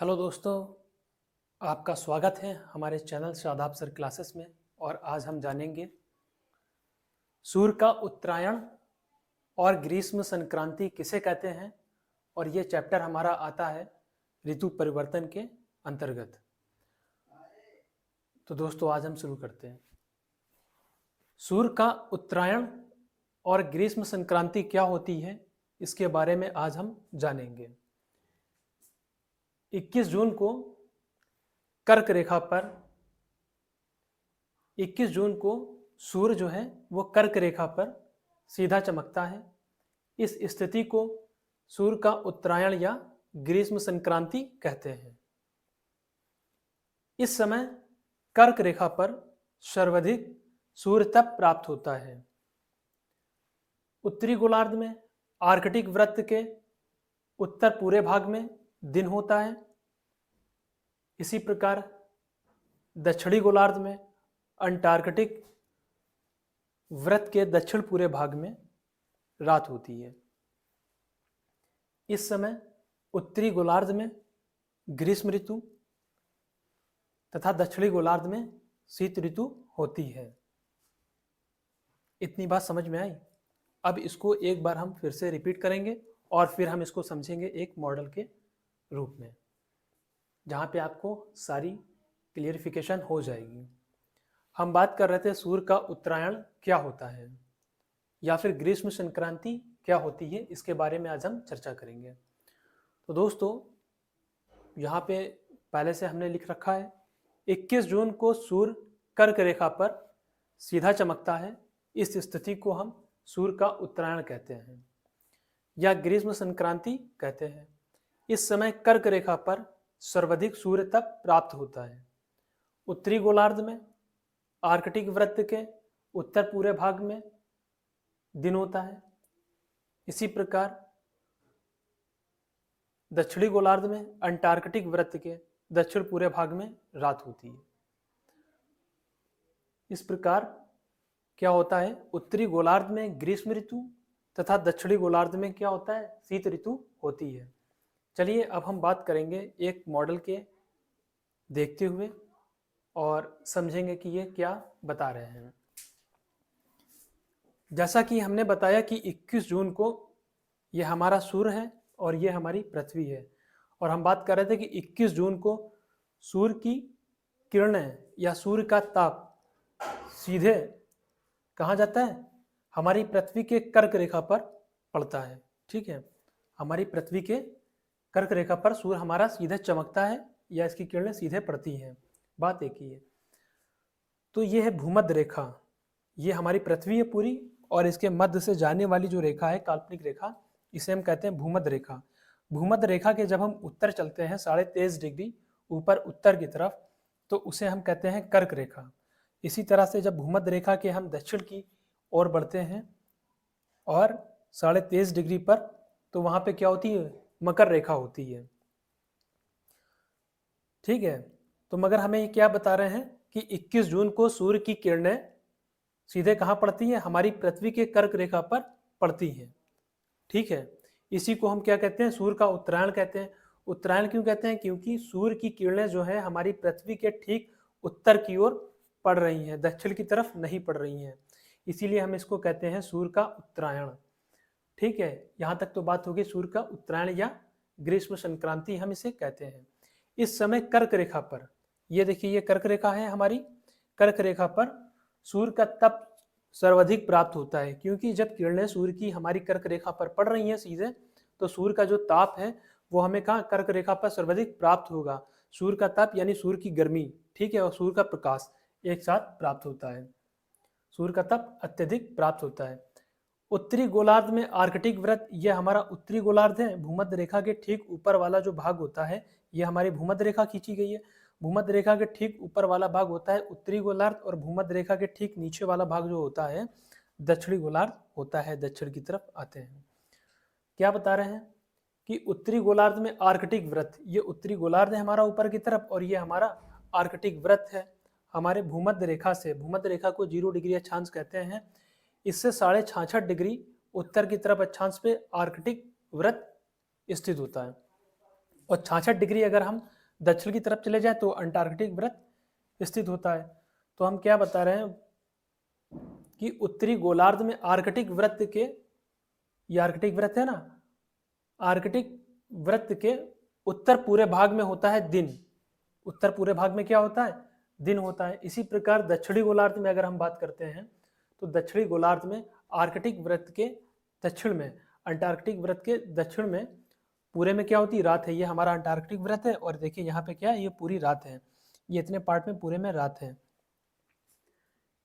Hello दोस्तों, आपका स्वागत है हमारे चैनल शादाब सर क्लासेस में। और आज हम जानेंगे सूर्य का उत्तरायण और ग्रीष्म संक्रांति किसे कहते हैं। और ये चैप्टर हमारा आता है ऋतु परिवर्तन के अंतर्गत। तो दोस्तों आज हम शुरू करते हैं। सूर्य का उत्तरायण और ग्रीष्म संक्रांति क्या होती है, इसके बारे में आज हम जानेंगे। 21 जून को कर्क रेखा पर 21 जून को सूर्य जो है वो कर्क रेखा पर सीधा चमकता है। इस स्थिति को सूर्य का उत्तरायण या ग्रीष्म संक्रांति कहते हैं। इस समय कर्क रेखा पर सर्वाधिक सूर्य तप प्राप्त होता है। उत्तरी गोलार्ध में आर्कटिक वृत्त के उत्तर पूरे भाग में दिन होता है। इसी प्रकार दक्षिणी गोलार्ध में अंटार्कटिक वृत्त के दक्षिण पूरे भाग में रात होती है। इस समय उत्तरी गोलार्ध में ग्रीष्म ऋतु तथा दक्षिणी गोलार्ध में शीत ऋतु होती है। इतनी बात समझ में आई। अब इसको एक बार हम फिर से रिपीट करेंगे और फिर हम इसको समझेंगे एक मॉडल के रूप में, जहाँ पे आपको सारी क्लियरिफिकेशन हो जाएगी। हम बात कर रहे थे सूर्य का उत्तरायण क्या होता है या फिर ग्रीष्म संक्रांति क्या होती है, इसके बारे में आज हम चर्चा करेंगे। तो दोस्तों यहाँ पे पहले से हमने लिख रखा है 21 जून को सूर्य कर्क रेखा पर सीधा चमकता है। इस स्थिति को हम सूर्य का उत्तरायण कहते हैं या ग्रीष्म संक्रांति कहते हैं। इस समय कर्क रेखा पर सर्वाधिक सूर्य तप प्राप्त होता है। उत्तरी गोलार्ध में आर्कटिक वृत्त के उत्तर पूरे भाग में दिन होता है। इसी प्रकार दक्षिणी गोलार्ध में अंटार्कटिक वृत्त के दक्षिण पूरे भाग में रात होती है। इस प्रकार क्या होता है, उत्तरी गोलार्ध में ग्रीष्म ऋतु तथा दक्षिणी गोलार्ध में क्या होता है, शीत ऋतु होती है। चलिए अब हम बात करेंगे एक मॉडल के देखते हुए और समझेंगे कि ये क्या बता रहे हैं। जैसा कि हमने बताया कि 21 जून को ये हमारा सूर्य है और ये हमारी पृथ्वी है। और हम बात कर रहे थे कि 21 जून को सूर्य की किरणें या सूर्य का ताप सीधे कहाँ जाता है, हमारी पृथ्वी के कर्क रेखा पर पड़ता है। ठीक है, हमारी पृथ्वी के कर्क रेखा पर सूर्य हमारा सीधे चमकता है या इसकी किरणें सीधे पड़ती हैं। बात एक ही है। तो ये है भूमध्य रेखा, ये हमारी पृथ्वी है पूरी, और इसके मध्य से जाने वाली जो रेखा है काल्पनिक रेखा, इसे हम कहते हैं भूमध्य रेखा। भूमध्य रेखा के जब हम उत्तर चलते हैं 23.5 डिग्री ऊपर उत्तर की तरफ, तो उसे हम कहते हैं कर्क रेखा। इसी तरह से जब भूमध्य रेखा के हम दक्षिण की ओर बढ़ते हैं और 23.5 डिग्री पर, तो वहां पे क्या होती है, मकर रेखा होती है। ठीक है, तो मगर हमें ये क्या बता रहे हैं कि 21 जून को सूर्य की किरणें सीधे कहाँ पड़ती हैं, हमारी पृथ्वी के कर्क रेखा पर पड़ती हैं। ठीक है, इसी को हम क्या कहते हैं, सूर्य का उत्तरायण कहते हैं। उत्तरायण क्यों कहते हैं, क्योंकि सूर्य की किरणें जो है हमारी पृथ्वी के ठीक उत्तर की ओर पड़ रही हैं, दक्षिण की तरफ नहीं पड़ रही हैं। इसीलिए हम इसको कहते हैं सूर्य का उत्तरायण। ठीक है, यहाँ तक तो बात होगी सूर्य का उत्तरायण या ग्रीष्म संक्रांति हम इसे कहते हैं। इस समय कर्क रेखा पर, ये देखिए ये कर्क रेखा है हमारी, कर्क रेखा पर सूर्य का तप सर्वाधिक प्राप्त होता है, क्योंकि जब किरणें सूर्य की हमारी कर्क रेखा पर पड़ रही हैं सीधे, तो सूर्य का जो ताप है वो हमें कहाँ, कर्क रेखा पर सर्वाधिक प्राप्त होगा। सूर्य का ताप यानी सूर्य की गर्मी, ठीक है, और सूर्य का प्रकाश एक साथ प्राप्त होता है। सूर्य का ताप अत्यधिक प्राप्त होता है। उत्तरी गोलार्ध में आर्कटिक वृत्त, यह हमारा उत्तरी गोलार्ध है। भूमध्य रेखा के ठीक ऊपर वाला जो भाग होता है, यह हमारी भूमध्य रेखा खींची गई है। भूमध्य रेखा के ठीक ऊपर वाला भाग होता है उत्तरी गोलार्ध, और भूमध्य रेखा के ठीक नीचे वाला भाग जो होता है दक्षिणी गोलार्ध होता है, दक्षिण की तरफ आते हैं। क्या बता रहे हैं कि उत्तरी गोलार्ध में आर्कटिक वृत्त, ये उत्तरी गोलार्ध है हमारा ऊपर की तरफ, और ये हमारा आर्कटिक वृत्त है हमारे भूमध्य रेखा से। भूमध्य रेखा को 0 डिग्री अक्षांश कहते हैं। इससे 66.5 डिग्री उत्तर की तरफ अक्षांश पे आर्कटिक वृत्त स्थित होता है। और 66 डिग्री अगर हम दक्षिण की तरफ चले जाए तो अंटार्कटिक वृत्त स्थित होता है। तो हम क्या बता रहे हैं कि उत्तरी गोलार्ध में आर्कटिक वृत्त के, ये आर्कटिक वृत्त है ना, आर्कटिक वृत्त के उत्तर पूरे भाग में होता है दिन। उत्तर पूरे भाग में क्या होता है? दिन होता है। इसी प्रकार दक्षिणी गोलार्ध में अगर हम बात करते हैं तो दक्षिणी गोलार्ध में आर्कटिक वृत्त के दक्षिण में, अंटार्कटिक वृत्त के दक्षिण में पूरे में क्या होती है? रात है। ये हमारा अंटार्कटिक वृत्त है और देखिए यहाँ पे क्या है, ये पूरी रात है, ये इतने पार्ट में पूरे में रात है।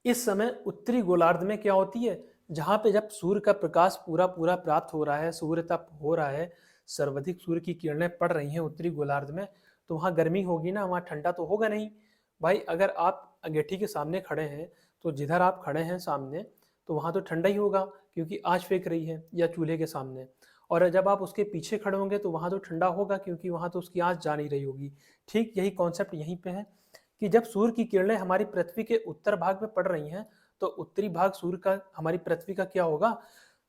इस समय उत्तरी गोलार्ध में क्या होती है? जहां पे जब सूर्य का प्रकाश पूरा पूरा प्राप्त हो रहा है, सूर्य तप हो रहा है, सर्वाधिक सूर्य की किरणें पड़ रही हैं उत्तरी गोलार्ध में, तो वहां गर्मी होगी ना, वहां ठंडा तो होगा नहीं भाई। अगर आप अंगीठी के सामने खड़े हैं तो जिधर आप खड़े हैं सामने, तो वहां तो ठंडा ही होगा क्योंकि आँच फेंक रही है, या चूल्हे के सामने। और जब आप उसके पीछे खड़े होंगे तो वहां तो ठंडा होगा क्योंकि वहां तो उसकी आँच जा नहीं रही होगी। ठीक यही कॉन्सेप्ट यहीं पे है कि जब सूर्य की किरणें हमारी पृथ्वी के उत्तर भाग में पड़ रही हैं तो उत्तरी भाग सूर्य का, हमारी पृथ्वी का क्या होगा?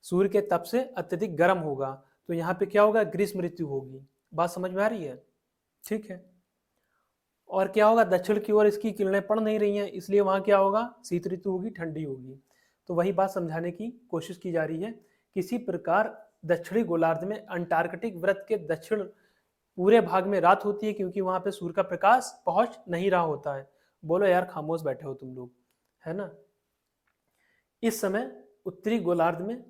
सूर्य के तप से अत्यधिक गर्म होगा। तो यहाँ पे क्या होगा? ग्रीष्म ऋतु होगी। बात समझ में आ रही है? ठीक है। और क्या होगा? दक्षिण की ओर इसकी किरणें पड़ नहीं रही हैं, इसलिए वहां क्या होगा? शीत ऋतु होगी, ठंडी होगी। तो वही बात समझाने की कोशिश की जा रही है। किसी प्रकार दक्षिणी गोलार्ध में अंटार्कटिक वृत्त के दक्षिण पूरे भाग में रात होती है क्योंकि वहां पे सूर्य का प्रकाश पहुंच नहीं रहा होता है। बोलो यार, खामोश बैठे हो तुम लोग, है ना। इस समय उत्तरी गोलार्ध में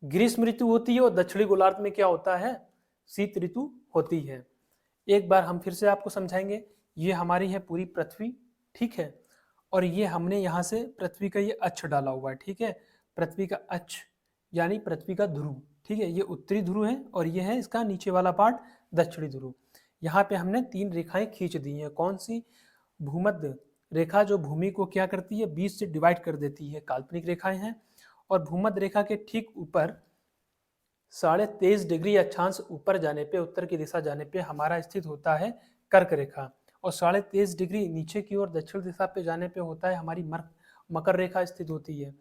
ग्रीष्म ऋतु होती है और दक्षिणी गोलार्ध में क्या होता है? शीत ऋतु होती है। एक बार हम फिर से आपको समझाएंगे। ये हमारी है पूरी पृथ्वी, ठीक है, और ये हमने यहाँ से पृथ्वी का ये अक्ष डाला हुआ है, ठीक है, पृथ्वी का अक्ष यानी पृथ्वी का ध्रुव, ठीक है। ये उत्तरी ध्रुव है और ये है इसका नीचे वाला पार्ट दक्षिणी ध्रुव। यहाँ पे हमने 3 रेखाएं खींच दी हैं। कौन सी? भूमध्य रेखा, जो भूमि को क्या करती है? बीच से डिवाइड कर देती है, काल्पनिक रेखाएं हैं। और भूमध्य रेखा के ठीक ऊपर 23.5 डिग्री अक्षांश ऊपर जाने पे, उत्तर की दिशा जाने पे हमारा स्थित होता है कर्क रेखा। और 23.5 डिग्री नीचे की ओर दक्षिण दिशा पे जाने पे होता है हमारी मकर रेखा स्थित होती है,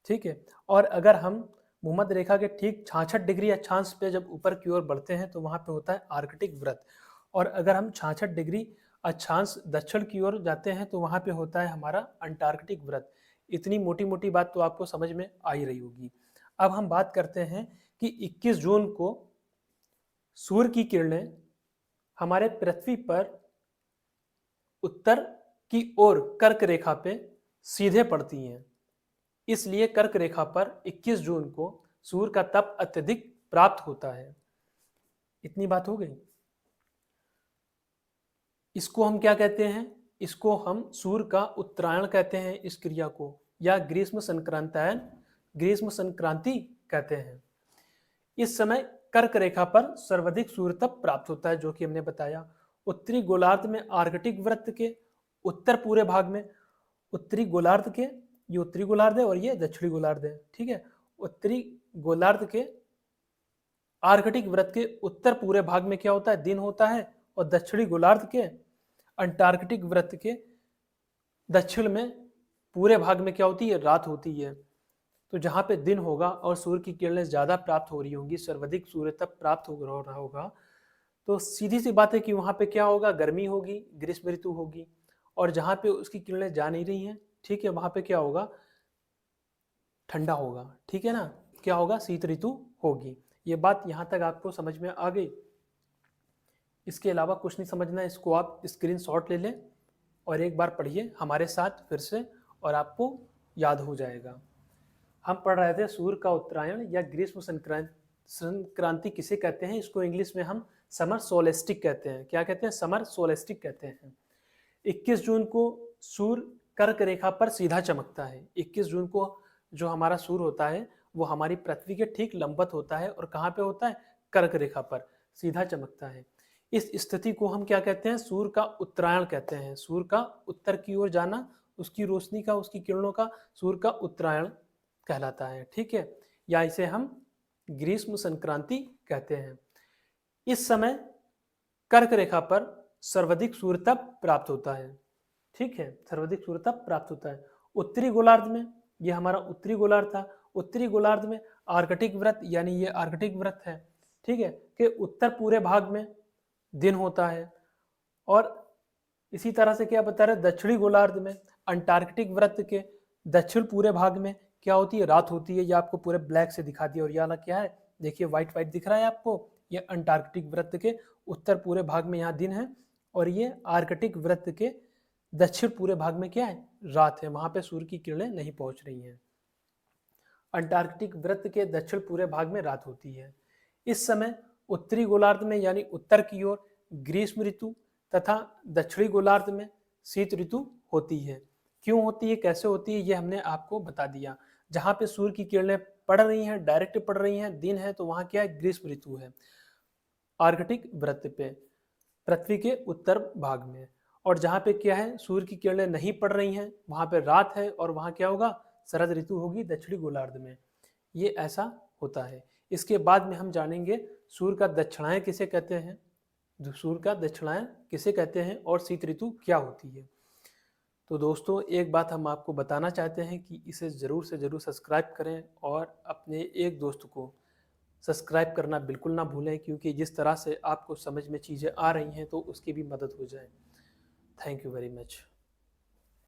ठीक है। और अगर हम भूमध्य रेखा के ठीक 66 डिग्री अक्षांश पे जब ऊपर की ओर बढ़ते हैं तो वहां पे होता है आर्कटिक वृत्त। और अगर हम 66 डिग्री अक्षांश दक्षिण की ओर जाते हैं तो वहां पे होता है हमारा अंटार्कटिक वृत्त। इतनी मोटी मोटी बात तो आपको समझ में आ ही रही होगी। अब हम बात करते हैं कि 21 जून को सूर्य की किरणें हमारे पृथ्वी पर उत्तर की ओर कर्क रेखा पे सीधे पड़ती हैं। इसलिए कर्क रेखा पर 21 जून को सूर्य का तप अत्यधिक प्राप्त होता है। इतनी बात हो गई। इसको हम क्या कहते हैं? इसको हम सूर्य का उत्तरायण कहते हैं इस क्रिया को, या ग्रीष्म संक्रांतायन, ग्रीष्म संक्रांति कहते हैं। इस समय कर्क रेखा पर सर्वाधिक सूर्य तप प्राप्त होता है, जो कि हमने बताया। उत्तरी गोलार्ध में आर्कटिक वृत्त के उत्तर पूरे भाग में, उत्तरी गोलार्ध के, ये उत्तरी गोलार्ध है और ये दक्षिणी गोलार्ध है, ठीक है। उत्तरी गोलार्ध के आर्कटिक वृत्त के उत्तर पूरे भाग में क्या होता है? दिन होता है। और दक्षिणी गोलार्ध के अंटार्कटिक वृत्त के दक्षिण में पूरे भाग में क्या होती है? रात होती है। तो जहाँ पे दिन होगा और सूर्य की किरणें ज़्यादा प्राप्त हो रही होंगी, सर्वाधिक सूर्य तप प्राप्त हो रहा होगा, तो सीधी सी बात है कि वहाँ पे क्या होगा? गर्मी होगी, ग्रीष्म ऋतु होगी। और जहाँ पे उसकी किरणें जा नहीं रही हैं, ठीक है, वहाँ पे क्या होगा? ठंडा होगा, ठीक है ना। क्या होगा? शीत ऋतु होगी। ये बात यहाँ तक आपको समझ में आ गई। इसके अलावा कुछ नहीं समझना, इसको आप स्क्रीनशॉट ले लें और एक बार पढ़िए हमारे साथ फिर से, और आपको याद हो जाएगा। हम पढ़ रहे थे सूर्य का उत्तरायण या ग्रीष्म संक्रांति किसे कहते हैं? इसको इंग्लिश में हम समर सोलेस्टिक कहते हैं। क्या कहते हैं? समर सोलेस्टिक कहते हैं। 21 जून को सूर्य कर्क रेखा पर सीधा चमकता है। 21 जून को जो हमारा सूर्य होता है वो हमारी पृथ्वी के ठीक लंबवत होता है। और कहाँ पे होता है? कर्क रेखा पर सीधा चमकता है। इस स्थिति को हम क्या कहते हैं? सूर्य का उत्तरायण कहते हैं। सूर्य का उत्तर की ओर जाना, उसकी रोशनी का, उसकी किरणों का सूर्य का उत्तरायण कहलाता है, ठीक है। या इसे हम ग्रीष्म संक्रांति कहते हैं। इस समय कर्क रेखा पर सर्वाधिक सूर्य तप प्राप्त होता है, ठीक है, सर्वाधिक सूर्य तप प्राप्त होता है। उत्तरी गोलार्ध में, ये हमारा उत्तरी गोलार्ध था, उत्तरी गोलार्ध में आर्कटिक वृत्त, यानी ये आर्कटिक वृत्त है, ठीक है, के उत्तर पूरे भाग में दिन होता है। और इसी तरह से क्या बता रहे हैं, दक्षिणी गोलार्ध में अंटार्कटिक वृत्त के दक्षिण पूरे भाग में क्या होती है, रात होती है। ये आपको पूरे ब्लैक से दिखा दिया। और ये वाला क्या है, देखिए व्हाइट व्हाइट दिख रहा है आपको, ये अंटार्कटिक वृत्त के उत्तर पूरे भाग में यहाँ दिन है, और ये आर्कटिक वृत्त के दक्षिण पूरे भाग में क्या है, रात है। वहां पे सूर्य की किरणें नहीं पहुंच रही हैं। अंटार्कटिक वृत्त के दक्षिण पूरे भाग में रात होती है। इस समय उत्तरी गोलार्ध में यानी उत्तर की ओर ग्रीष्म ऋतु तथा दक्षिणी गोलार्ध में शीत ऋतु होती है। क्यों होती है, कैसे होती है, ये हमने आपको बता दिया। जहाँ पे सूर्य की किरणें पड़ रही हैं, डायरेक्ट पड़ रही हैं, दिन है, तो वहाँ क्या है, ग्रीष्म ऋतु है आर्कटिक वृत्त पे, पृथ्वी के उत्तर भाग में। और जहाँ पे क्या है, सूर्य की किरणें नहीं पड़ रही हैं, वहाँ पे रात है, और वहाँ क्या होगा, शरद ऋतु होगी दक्षिणी गोलार्ध में। ये ऐसा होता है। इसके बाद में हम जानेंगे सूर्य का दक्षिणायन किसे कहते हैं, सूर्य का दक्षिणायन किसे कहते हैं, और शीत ऋतु क्या होती है। तो दोस्तों, एक बात हम आपको बताना चाहते हैं कि इसे ज़रूर से ज़रूर सब्सक्राइब करें, और अपने एक दोस्त को सब्सक्राइब करना बिल्कुल ना भूलें, क्योंकि जिस तरह से आपको समझ में चीज़ें आ रही हैं तो उसकी भी मदद हो जाए। Thank you very much.